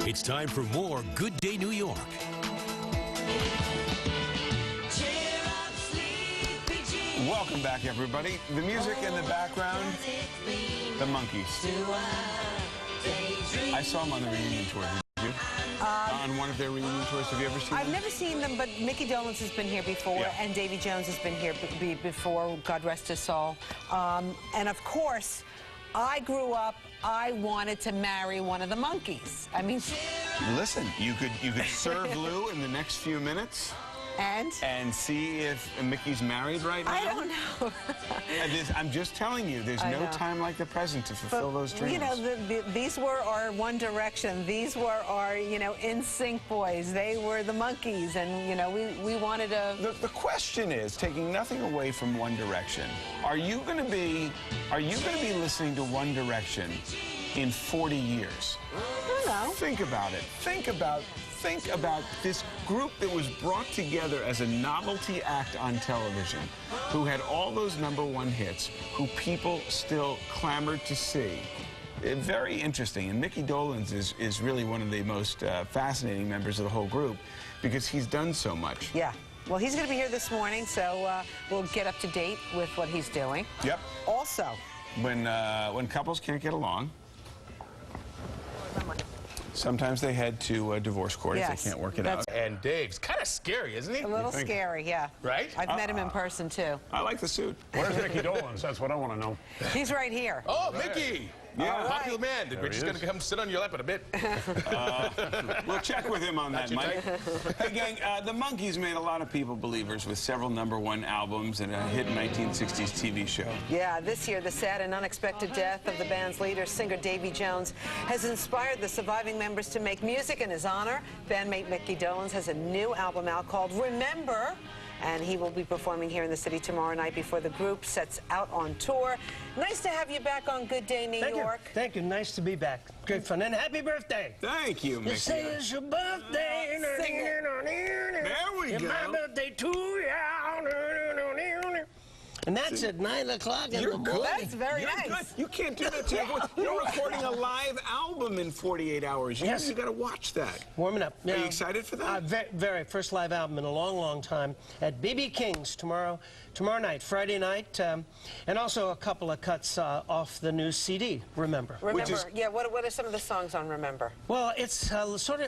It's time for more Good Day New York. Welcome back, everybody. The music in the background, the Monkees. I saw them on the reunion tour. Did you? On one of their reunion tours. Have you ever seen them? I've never seen them, but Micky Dolenz has been here before, Yeah. and Davy Jones has been here before, God rest his soul. And of course, I grew up, I wanted to marry one of the Monkees. I mean... Listen, you could serve Lou in the next few minutes. And see if Mickey's married right now? I don't know. I'm just telling you, there's no time like the present to fulfill those dreams. You know, these were our One Direction. These were our, you know, NSYNC boys. They were the Monkees, and, you know, we wanted to... The question is, taking nothing away from One Direction, are you going to be listening to One Direction in 40 years? I don't know. Think about it. Think about this group that was brought together as a novelty act on television, who had all those #1 hits, who people still clamored to see. Very interesting. And Micky Dolenz is really one of the most fascinating members of the whole group because he's done so much. Yeah. Well, he's going to be here this morning, so we'll get up to date with what he's doing. Yep. Also, when couples can't get along, sometimes they head to divorce court if they can't work it out. And Dave's kind of scary, isn't he? A little scary, yeah. Right? I've met him in person, too. I like the suit. Where's Micky Dolenz? That's what I want to know. He's right here. Oh, Mickey! Yeah. Popular man. We're just going to come sit on your lap in a bit. We'll check with him on that, Mike. Hey, gang, the Monkees made a lot of people believers with several #1 albums and a hit 1960s TV show. Yeah, this year, the sad and unexpected death of the band's leader, singer Davy Jones, has inspired the surviving members to make music in his honor. Bandmate Micky Dolenz has a new album out called Remember, and he will be performing here in the city tomorrow night before the group sets out on tour. Nice to have you back on Good Day New York. Thank you. Nice to be back. Great fun. And happy birthday. Thank you, Micky. You say it's your birthday. There we go. My birthday too. And that's at 9 o'clock in the morning. That's very nice. Good. You can't do that to everyone. You're recording a live album in 48 hours. You got to watch that. Warming up. Are you excited for that? Very. First live album in a long, long time at BB King's tomorrow night, Friday night, and also a couple of cuts off the new CD, Remember. Remember, yeah, what are some of the songs on Remember? Well, it's sort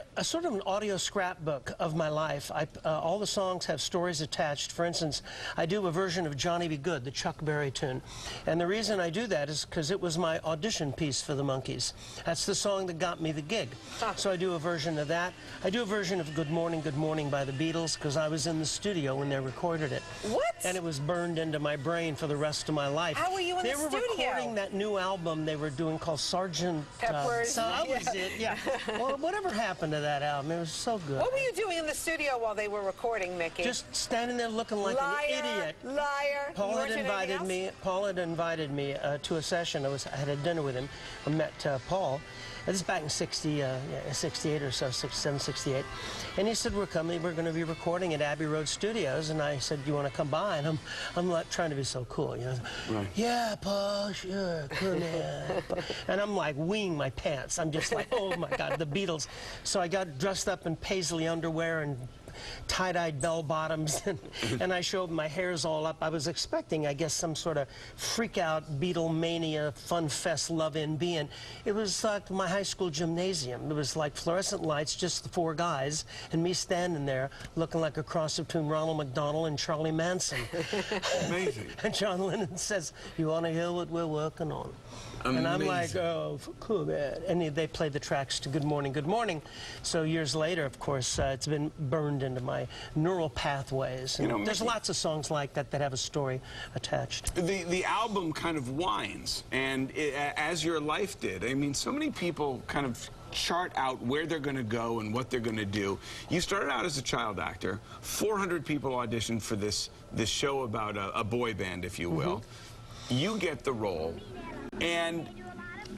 of an audio scrapbook of my life. All the songs have stories attached. For instance, I do a version of Johnny Be Good, the Chuck Berry tune. And the reason I do that is because it was my audition piece for the Monkees. That's the song that got me the gig. So I do a version of that. I do a version of Good Morning by the Beatles because I was in the studio when they recorded it. What? And it was burned into my brain for the rest of my life. How were you in the studio? They were recording that new album they were doing called Sgt. Peppers. So that was it, yeah. Well, whatever happened to that album? It was so good. What were you doing in the studio while they were recording, Micky? Just standing there looking like an idiot. Liar. Paul had invited me to a session. I had a dinner with him. I met Paul. This is back in 68 or so, 67, 68. And he said, we're coming, we're going to be recording at Abbey Road Studios. And I said, do you want to come by? And I'm like trying to be so cool, you know. Right. Yeah, Paul, sure, come in. And I'm like weeing my pants. I'm just like, oh my God, the Beatles. So I got dressed up in paisley underwear and tie-dyed bell-bottoms, and I showed my hair's all up. I was expecting, I guess, some sort of freak-out Beatlemania, fun-fest, love-in-be, and it was like my high school gymnasium. It was like fluorescent lights, just the 4 guys, and me standing there looking like a cross between Ronald McDonald and Charlie Manson. Amazing. And John Lennon says, you want to hear what we're working on? Amazing. And I'm like, oh, cool, man. And they played the tracks to Good Morning. So years later, of course, it's been burned into my neural pathways. And there's lots of songs like that that have a story attached. The album kind of winds, and as your life did. I mean, so many people kind of chart out where they're going to go and what they're going to do. You started out as a child actor. 400 people auditioned for this show about a boy band, if you will. You get the role. And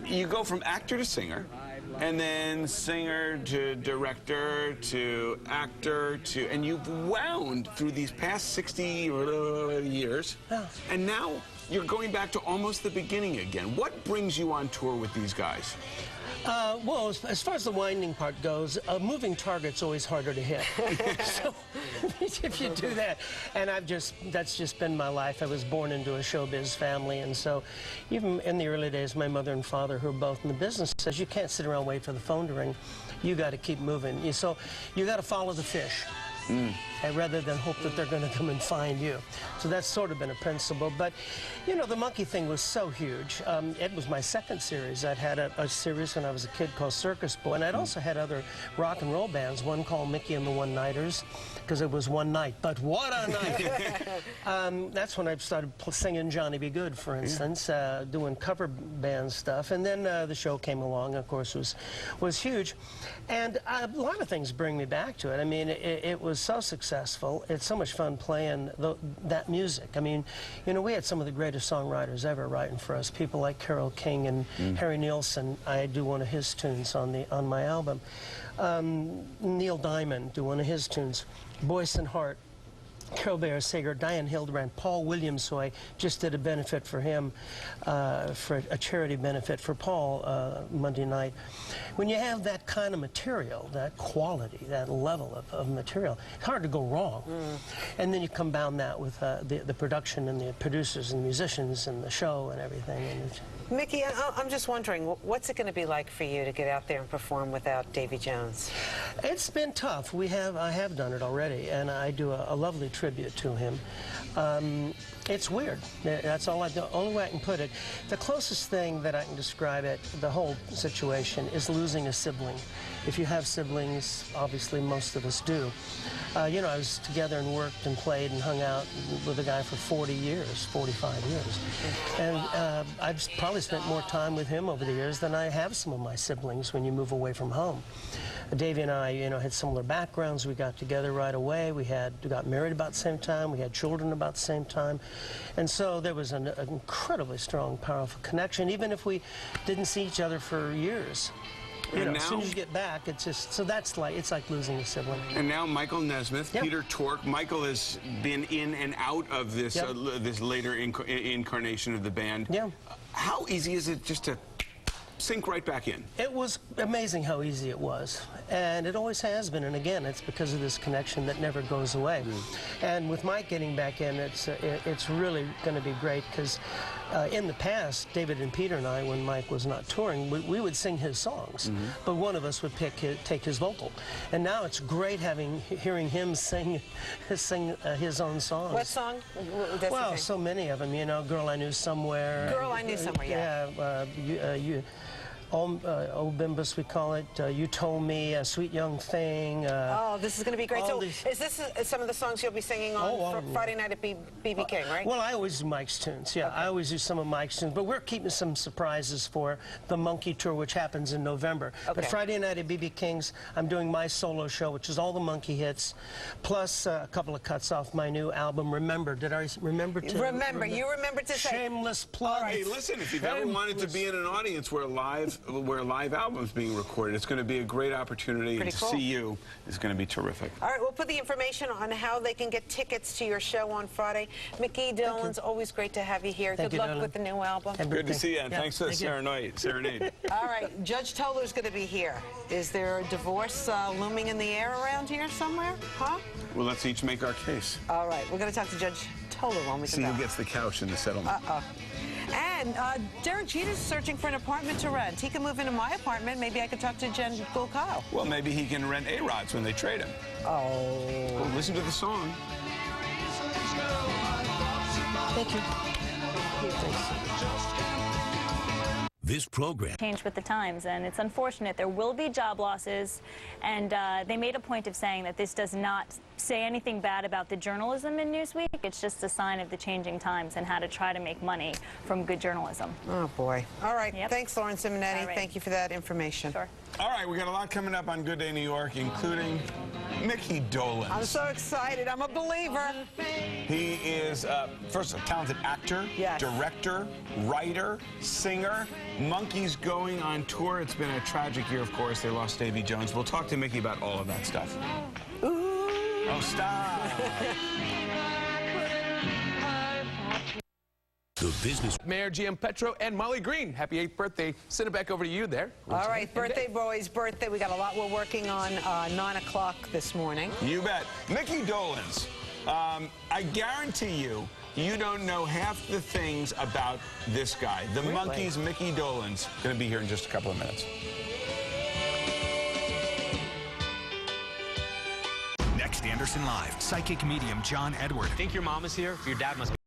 you go from actor to singer, and then singer to director to actor to, and you've wound through these past 60 years, and now you're going back to almost the beginning again. What brings you on tour with these guys? Well, as far as the winding part goes, a moving target's always harder to hit. So if you do that, and that's just been my life. I was born into a showbiz family, and so even in the early days, my mother and father, who are both in the business, says you can't sit around and wait for the phone to ring. You got to keep moving. So you got to follow the fish. Rather than hope that they're going to come and find you. So that's sort of been a principle. But, you know, the monkey thing was so huge. It was my second series. I'd had a series when I was a kid called Circus Boy, and I'd also had other rock and roll bands, one called Mickey and the One-Nighters, because it was one night. But what a night! That's when I started singing Johnny Be Good, for instance, doing cover band stuff. And then the show came along, of course, was huge. And a lot of things bring me back to it. I mean, it was so successful. It's so much fun playing that music. I mean, you know, we had some of the greatest songwriters ever writing for us. People like Carole King and Harry Nilsson. I do one of his tunes on my album. Neil Diamond do one of his tunes. Boyce and Hart. Carol Bayer Sager, Diane Hildebrand, Paul Williams, who I just did a benefit for him, for a charity benefit for Paul Monday night. When you have that kind of material, that quality, that level of material, it's hard to go wrong. And then you compound that with the production and the producers and musicians and the show and everything. And Mickey, I'm just wondering, what's it going to be like for you to get out there and perform without Davy Jones? It's been tough. I have done it already, and I do a lovely tribute to him. It's weird. That's the only way I can put it. The closest thing that I can describe it, the whole situation, is losing a sibling. If you have siblings, obviously most of us do. You know, I was together and worked and played and hung out with a guy for 40 years, 45 years. And I've probably spent more time with him over the years than I have some of my siblings when you move away from home. Davy and I, you know, had similar backgrounds. We got together right away. We got married about the same time. We had children about the same time. And so there was an incredibly strong, powerful connection, even if we didn't see each other for years. You know, as soon as you get back, it's just, so it's like losing a sibling. And now Michael Nesmith, Peter Tork. Michael has been in and out of this this later incarnation of the band. Yeah. How easy is it just to sink right back in? It was amazing how easy it was, and it always has been. And again, it's because of this connection that never goes away. And with Mike getting back in, it's really going to be great, because in the past, David and Peter and I, when Mike was not touring, we would sing his songs, but one of us would take his vocal. And now it's great hearing him sing his own songs. What song? Well, so many of them. You know, Girl I Knew Somewhere. Girl I Knew Somewhere. Yeah. Oh, Bimbus, we call it. You Told Me, Sweet Young Thing. Oh, this is going to be great. So is this some of the songs you'll be singing on Friday night at B.B. King, right? Well, I always do Mike's tunes, yeah. Okay. I always do some of Mike's tunes, but we're keeping some surprises for the Monkey Tour, which happens in November. Okay. But Friday night at B.B. King's, I'm doing my solo show, which is all the Monkey hits, plus a couple of cuts off my new album, Remember. Did I remember to... Remember. You remembered to say... Shameless plug. Hey, listen, if you've ever wanted to be in an audience where a live album's being recorded, it's going to be a great opportunity. Pretty cool. To see you is going to be terrific. All right, we'll put the information on how they can get tickets to your show on Friday. Micky Dolenz, always great to have you here. Good luck with the new album. Good to see you, and thanks for the serenade. All right, Judge Toller's going to be here. Is there a divorce looming in the air around here somewhere? Huh? Well, let's each make our case. All right, we're going to talk to Judge Toller when we see who gets the couch in the settlement. And Derek Jeter's searching for an apartment to rent. He can move into my apartment. Maybe I could talk to Jen Gould Kyle. Well, maybe he can rent A-Rods when they trade him. Oh. Well, listen to the song. Thank you. This program changed with the times, and it's unfortunate. There will be job losses, and they made a point of saying that this does not say anything bad about the journalism in Newsweek. It's just a sign of the changing times and how to try to make money from good journalism. Oh, boy. All right. Thanks, Lauren Simonetti. Right. Thank you for that information. Sure. All right, we got a lot coming up on Good Day New York, including Micky Dolenz. I'm so excited. I'm a believer. He is, first, a talented actor, director, writer, singer. Monkey's going on tour. It's been a tragic year, of course. They lost Davy Jones. We'll talk to Micky about all of that stuff. Ooh. Oh, stop. The business. Mayor GM Petro and Molly Green. Happy 8th birthday. Send it back over to you there. All right, birthday boy's birthday. We got a lot we're working on 9 o'clock this morning. You bet. Micky Dolenz, I guarantee you, you don't know half the things about this guy. The Monkees' Micky Dolenz. Going to be here in just a couple of minutes. Next, Anderson Live, psychic medium John Edward. Think your mom is here? Your dad must be.